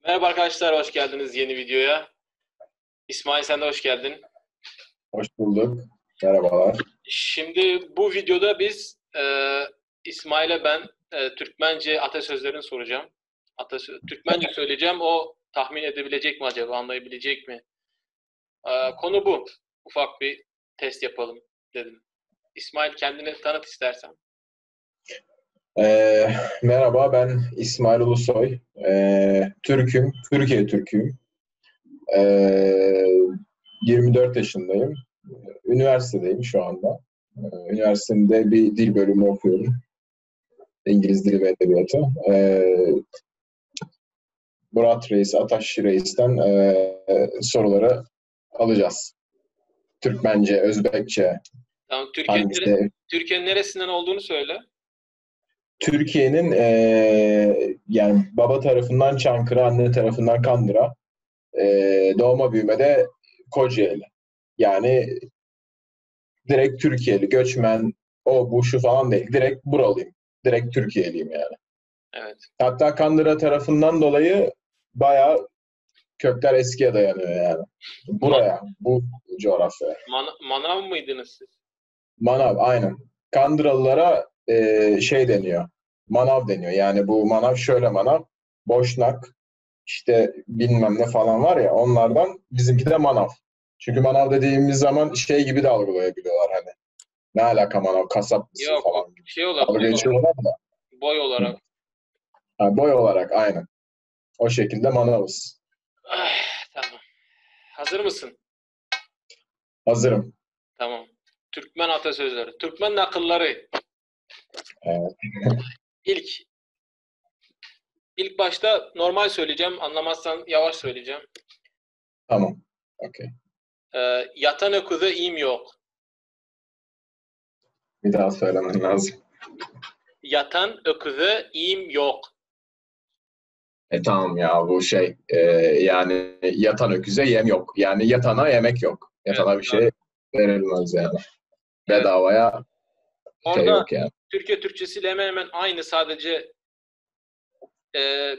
Merhaba arkadaşlar, hoş geldiniz yeni videoya. İsmail sen de hoş geldin. Hoş bulduk. Merhabalar. Şimdi bu videoda biz İsmail'e ben Türkmence atasözlerini soracağım. Türkmence söyleyeceğim, o tahmin edebilecek mi acaba, anlayabilecek mi? Konu bu. Ufak bir test yapalım dedim. İsmail kendini tanıt istersen. Ee, Merhaba, ben İsmail Ulusoy. Türk'üm, Türkiye Türk'üyüm. Ee, 24 yaşındayım. Üniversitedeyim şu anda. Üniversitemde bir dil bölümü okuyorum. İngiliz Dili ve Edebiyatı. Murat Reis, Ataş Reis'ten soruları alacağız. Türkmence, Özbekçe, Tamam, hangisi? Türkiye'nin neresinden olduğunu söyle. Türkiye'nin yani baba tarafından Çankırı, anne tarafından Kandıra, doğma büyüme de Kocaeli. Yani direkt Türkiye'li, göçmen, o bu şu falan değil. Direkt buralıyım. Direkt Türkiye'liyim yani. Evet. Hatta Kandıra tarafından dolayı bayağı kökler eskiye dayanıyor yani. Ma- Buraya, bu coğrafyaya. Manav mıydınız siz? Manav, aynen. Kandıralılara şey deniyor. Manav deniyor. Yani bu manav şöyle manav. Boşnak, işte bilmem ne falan var ya, onlardan bizimki de manav. Çünkü manav dediğimiz zaman şey gibi de algılayabiliyorlar hani. Ne alaka manav, kasap mısın Yok, o falan gibi. şey olarak, Dalga geçiyorlar da. boy Hı. olarak. Ha, boy olarak aynen. O şekilde manavız. Ah, tamam. Hazır mısın? Hazırım. Tamam. Türkmen atasözleri. Türkmen akılları. Evet, İlk. İlk başta normal söyleyeceğim. Anlamazsan yavaş söyleyeceğim. tamam. Okey. Yatan öküze im yok. Bir daha söylemen lazım. Yatan öküze im yok. Tamam ya, bu şey yani yatan öküze yem yok. Yani yatana yemek yok. Evet, Yatana bir şey doğru. verilmez yani. Evet. Bedavaya şey Orada yok yani. Türkiye Türkçesiyle hemen hemen aynı. Sadece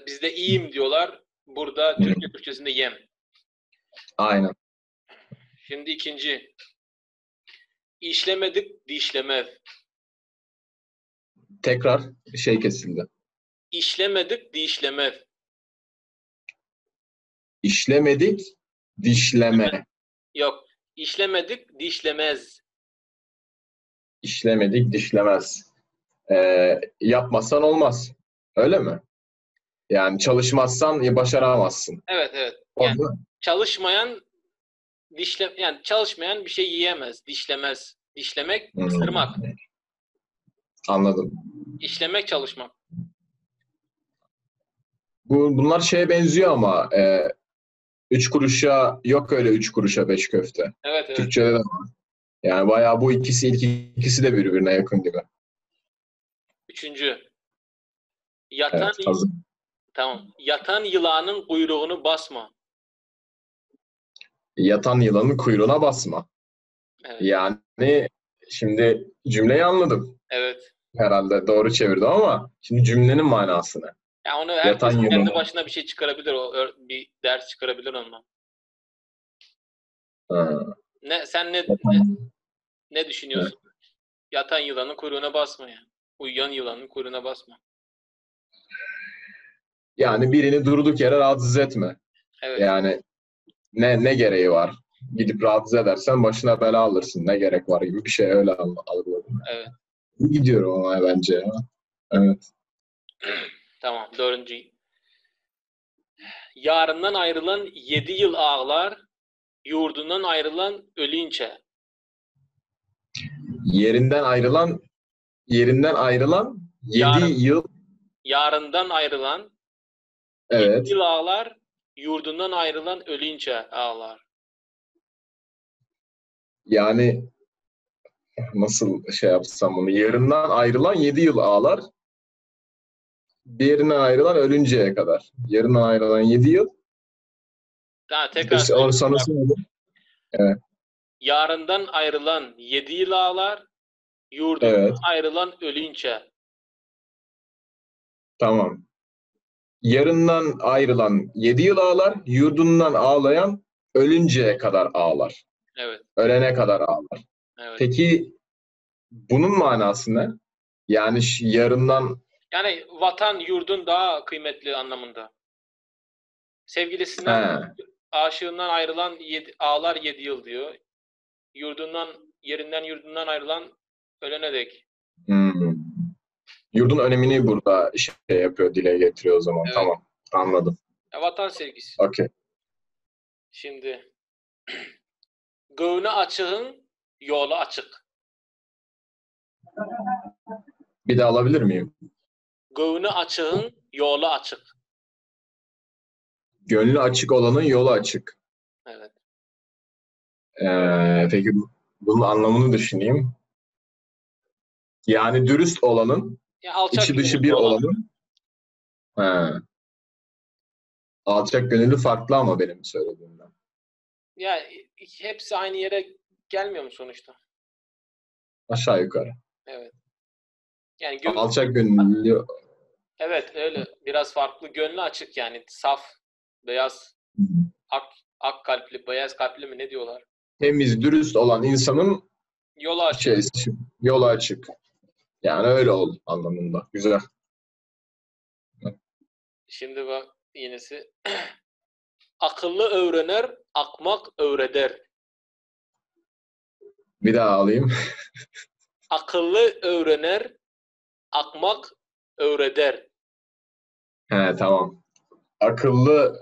bizde iyiyim diyorlar. Burada Hı hı. Türkiye Türkçesinde yem. Aynen. Şimdi ikinci. İşlemedik dişlemez. Tekrar şey kesildi. İşlemedik dişlemez. İşlemedik, dişleme. Yok. İşlemedik dişlemez. İşlemedik, dişlemez. Yapmazsan olmaz. Öyle mi? Yani çalışmazsan başaramazsın. Evet, evet. Yani Oldu mu? çalışmayan yani çalışmayan bir şey yiyemez, dişlemez. Dişlemek, ısırmak. Anladım. İşlemek, çalışmak. Bunlar şeye benziyor ama üç kuruşa yok, öyle üç kuruşa beş köfte. Evet, evet. Türkçe'de de. Yani bayağı bu ikisi, ilk ikisi de birbirine yakın gibi. Üçüncü. Yatan, Evet, hazır. tamam. Yatan yılanın kuyruğunu basma. Yatan yılanın kuyruğuna basma. Evet, Yani şimdi cümleyi anladım. evet. Herhalde doğru çevirdim ama şimdi cümlenin manasını. Ya onu Yatan herkes kendi yılanı. başına bir şey çıkarabilir, bir ders çıkarabilir ondan. Ha, Sen yatan- ne evet. düşünüyorsun? Yatan yılanın kuyruğuna basma yani. Uyuyan yılanın kuyruğuna basma. Yani birini durduk yere rahatsız etme. Evet, Yani ne gereği var? Gidip rahatsız edersen başına bela alırsın. Ne gerek var gibi bir şey, öyle algıladım. evet. İyi gidiyorum ama bence ya. Evet. Tamam, dördüncü. Yarından ayrılan 7 yıl ağlar, yurdundan ayrılan ölünce. Yerinden ayrılan 7 Yarın, yıl, yarından ayrılan yedi evet. yıl ağlar, yurdundan ayrılan ölünce ağlar. Yani nasıl şey yapsam bunu? Yerinden ayrılan 7 yıl ağlar. Diğerinden ayrılan ölünceye kadar. Yerinden ayrılan 7 yıl. Daha tekrar söyleyeyim. Bak, Sonrası ne? Evet. yarından ayrılan 7 yıl ağlar, yurdundan Evet. ayrılan ölünce. Tamam. yarından ayrılan 7 yıl ağlar, yurdundan ağlayan ölünceye kadar ağlar. Evet. Ölene kadar ağlar. Evet. Peki bunun manası ne? Yani yarından... Yani vatan, yurdun daha kıymetli anlamında. Sevgilisinden, He. aşığından ayrılan ağlar 7 yıl diyor. Yurdundan ayrılan ölene dek. Hmm. Yurdun önemini burada şey yapıyor, dile getiriyor o zaman. Evet. Tamam, anladım. Ya, vatan sevgisi. Okey. Şimdi göğünü açığın yolu açık. Bir de alabilir miyim? Göğünü açığın yolu açık. Gönlü açık olanın yolu açık. Evet. Peki bunun anlamını düşüneyim. Yani dürüst olanın, Ya, alçak içi dışı gönüllü bir olan. olanın... He. Alçak gönüllü farklı ama benim söylediğimden. Ya, hepsi aynı yere gelmiyor mu sonuçta? Aşağı yukarı. Evet. Yani Alçak gönüllü... evet, öyle. Biraz farklı. Gönlü açık yani. Saf, beyaz, ak kalpli, beyaz kalpli mi ne diyorlar? Temiz, dürüst olan insanın Yolu açık. yolu açık. Yani öyle ol anlamında. Güzel. Şimdi bak yenisi. Akıllı öğrenir, akmak öğreder. Bir daha alayım. Akıllı öğrenir, akmak öğreder. He, tamam. Akıllı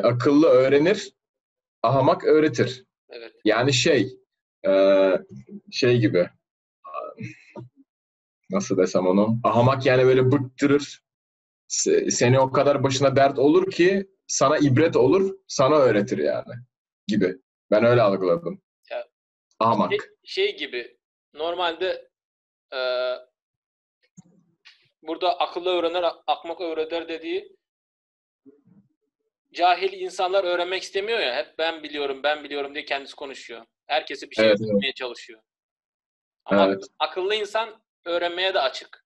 akıllı öğrenir, ahmak öğretir. Evet. Yani şey gibi. Nasıl desem onu? Ahmak yani böyle bıktırır. Seni o kadar başına dert olur ki sana ibret olur, sana öğretir yani gibi. Ben öyle algıladım. Ya, Ahmak. şey gibi. Normalde burada akıllı öğrenir, akmak öğreder dediği cahil insanlar öğrenmek istemiyor ya. Hep ben biliyorum diye kendisi konuşuyor. Herkese bir şey Evet, öğretmeye çalışıyor. Ama evet. akıllı insan öğrenmeye de açık.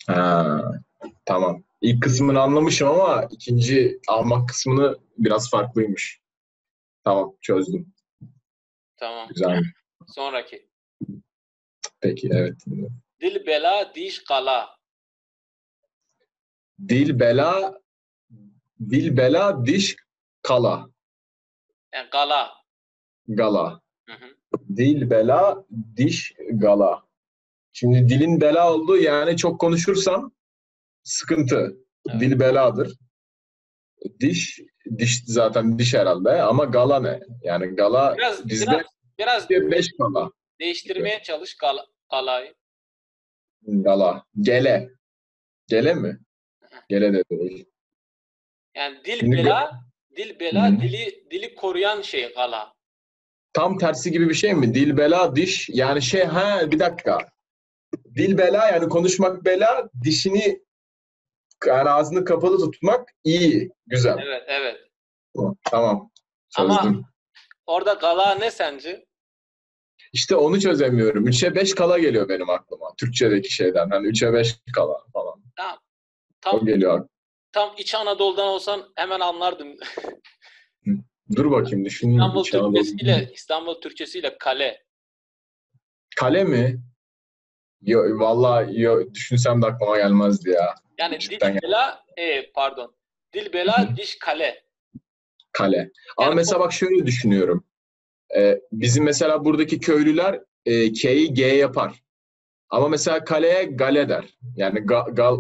Ha, tamam. İlk kısmını anlamışım ama ikinci ahmak kısmını biraz farklıymış. Tamam, çözdüm. Tamam. Güzel. Sonraki. Peki, evet. Dil bela, diş kala. Dil bela, dil bela, diş kala. Yani gala. Gala. Hı hı. Dil bela, diş gala. Şimdi dilin bela olduğu yani çok konuşursam sıkıntı. Evet. Dil beladır. Diş zaten diş herhalde ama gala ne? Yani gala bizde Biraz 5 gala. değiştirmeye çalış galayı. Gala. Gele. Gele mi? Gele de değil. Yani dil Şimdi bela, Hı. dili koruyan şey gala. Tam tersi gibi bir şey mi? Dil bela, diş yani bir dakika. Dil bela yani konuşmak bela, dişini yani ağzını kapalı tutmak iyi, güzel. Evet, evet. Tamam. Ama Çözdüm. orada gala ne sence? İşte onu çözemiyorum. 3'e 5 kala geliyor benim aklıma. Türkçedeki şeyden. Hani 3'e 5 kala falan. Tamam. O geliyor aklıma. Tam İç Anadolu'dan olsan hemen anlardım. Dur bakayım düşüneyim. İstanbul Türkçesiyle kale. Kale mi? Vallahi düşünsem de aklıma gelmezdi ya. Yani Cidden Dil bela, diş kale. Kale. Ama Yani mesela bak şöyle düşünüyorum. Bizim mesela buradaki köylüler K'yi G yapar. Ama mesela kaleye gale der. Yani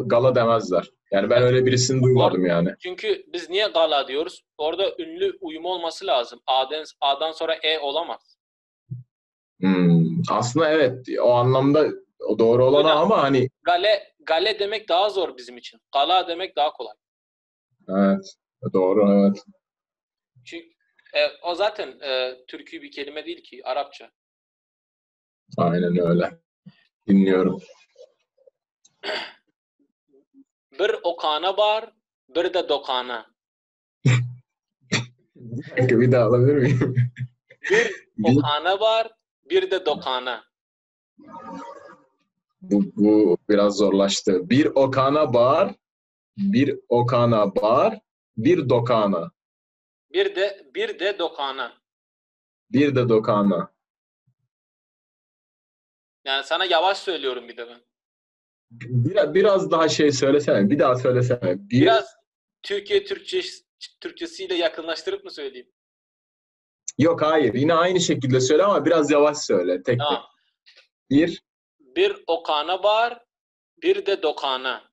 gala demezler. Yani ben öyle birisini duymadım yani. Çünkü biz niye gala diyoruz? Orada ünlü uyum olması lazım. A'dan sonra E olamaz. Aslında evet. O anlamda o doğru olan ama hani Gale demek daha zor bizim için. Gala demek daha kolay. evet. Doğru, evet. Çünkü o zaten Türkü bir kelime değil ki. Arapça. Aynen öyle. Dinliyorum. Bir okana var, bir de dokana. Bir daha alabilir miyim? Bir okana var, bir de dokana. Bu biraz zorlaştı. Bir okana bağır, Bir okana bağır, bir dokana. Bir de dokana. Bir de dokana. Yani sana yavaş söylüyorum bir de ben. Biraz daha şey söylesene. Bir daha söylesene. Biraz Türkiye Türkçesiyle yakınlaştırıp mı söyleyeyim? Yok hayır. Yine aynı şekilde söyle ama biraz yavaş söyle. Tek tek. Tamam. Bir. Bir okana bağır, bir de dokana.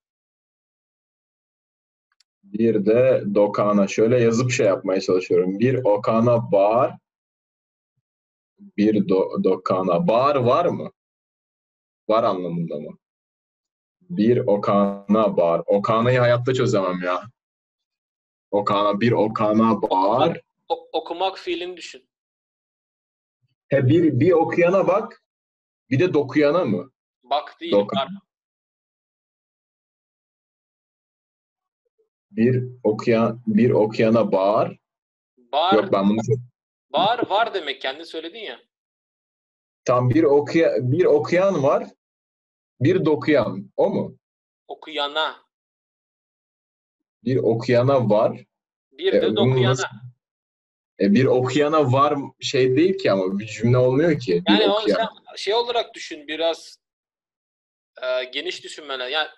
Bir de dokana. Şöyle yazıp şey yapmaya çalışıyorum. Bir okana bağır. Bir dokana. Bağır var mı? Var anlamında mı? Bir okana bağır. Okana'yı hayatta çözemem ya. Bir okana bağır. Okumak fiilini düşün. Bir okuyana bak. Bir de dokuyana mı? Bak değil, Dokan. var. Bir okuyana bağır. Bağır, Yok ben bunu bağır var demek, kendin söyledin ya. tam bir okuyan var. Bir dokuyan. O mu? Okuyana. Bir okuyana var. Bir de Bunu nasıl? dokuyana. Bir okuyana var şey değil ki ama bir cümle olmuyor ki. Bir Yani onu sen okuyana. şey olarak düşün, biraz geniş düşünmene. Yani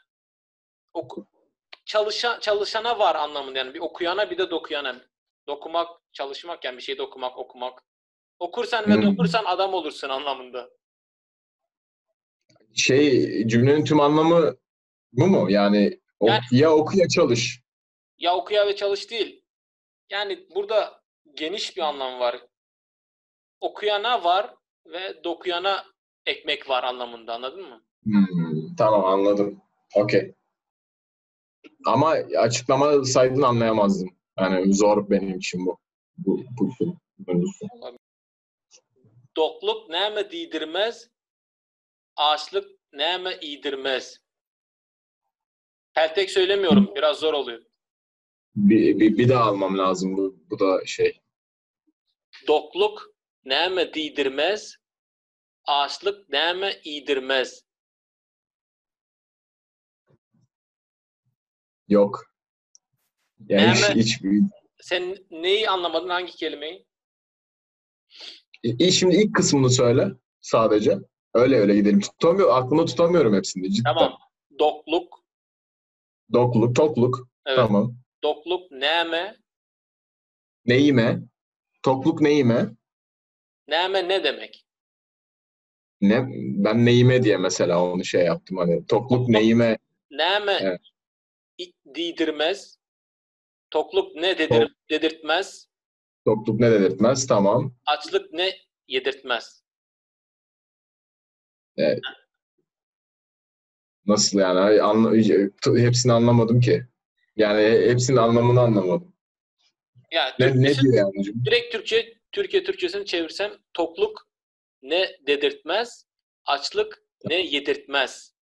oku, çalışana var anlamında, yani bir okuyana bir de dokuyana. Dokumak, çalışmak, yani bir şeyde okumak. Okursan ve dokursan adam olursun anlamında. Cümlenin tüm anlamı bu mu? Yani Yani ya oku ya çalış. ya okuya ve çalış değil. Yani burada geniş bir anlam var. Okuyana var ve dokuyana ekmek var anlamında, anladın mı? Tamam anladım. Okey. Ama açıklamasaydın anlayamazdım. Yani zor benim için bu. Bu konusu. Dokluk neme değdirmez, açlık neme iğdirmez. Tek söylemiyorum, biraz zor oluyor. Bir daha almam lazım bu da şey. Dokluk neme değdirmez, açlık neme iğdirmez. Yok. Yani Neme, hiç sen neyi anlamadın, hangi kelimeyi? Şimdi ilk kısmını söyle sadece. Öyle gidelim. Aklımda tutamıyorum hepsini cidden. Tamam. Dokluk, Tokluk. evet. Tamam. Dokluk neme, Neyime? Tokluk neyime? neme ne demek? Ne? Ben neyime diye mesela onu şey yaptım hani. Tokluk neyime? Neme Evet. değdirmez, tokluk ne Tok- dedirtmez, Tokluk ne dedirtmez? Tamam. açlık ne yedirtmez. Evet. Nasıl yani? Hepsini anlamadım ki. Yani hepsinin anlamını anlamadım. Ya Ne Türkçesi, diyor yani? direkt Türkiye Türkçesini çevirsem, tokluk ne dedirtmez, açlık ne yedirtmez.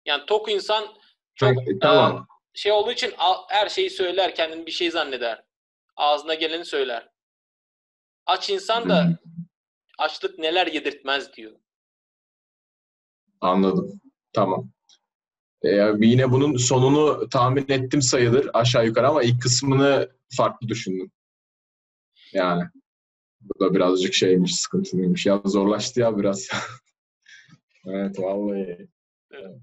Yani tok insan çok Tamam. şey olduğu için her şeyi söyler, kendini bir şey zanneder. Ağzına geleni söyler. Aç insan da açlık neler yedirtmez diyor. Anladım. Tamam. Yine bunun sonunu tahmin ettim sayılır aşağı yukarı ama ilk kısmını farklı düşündüm. Yani bu da birazcık sıkıntılıymış. Ya zorlaştı ya biraz. Evet vallahi. Evet.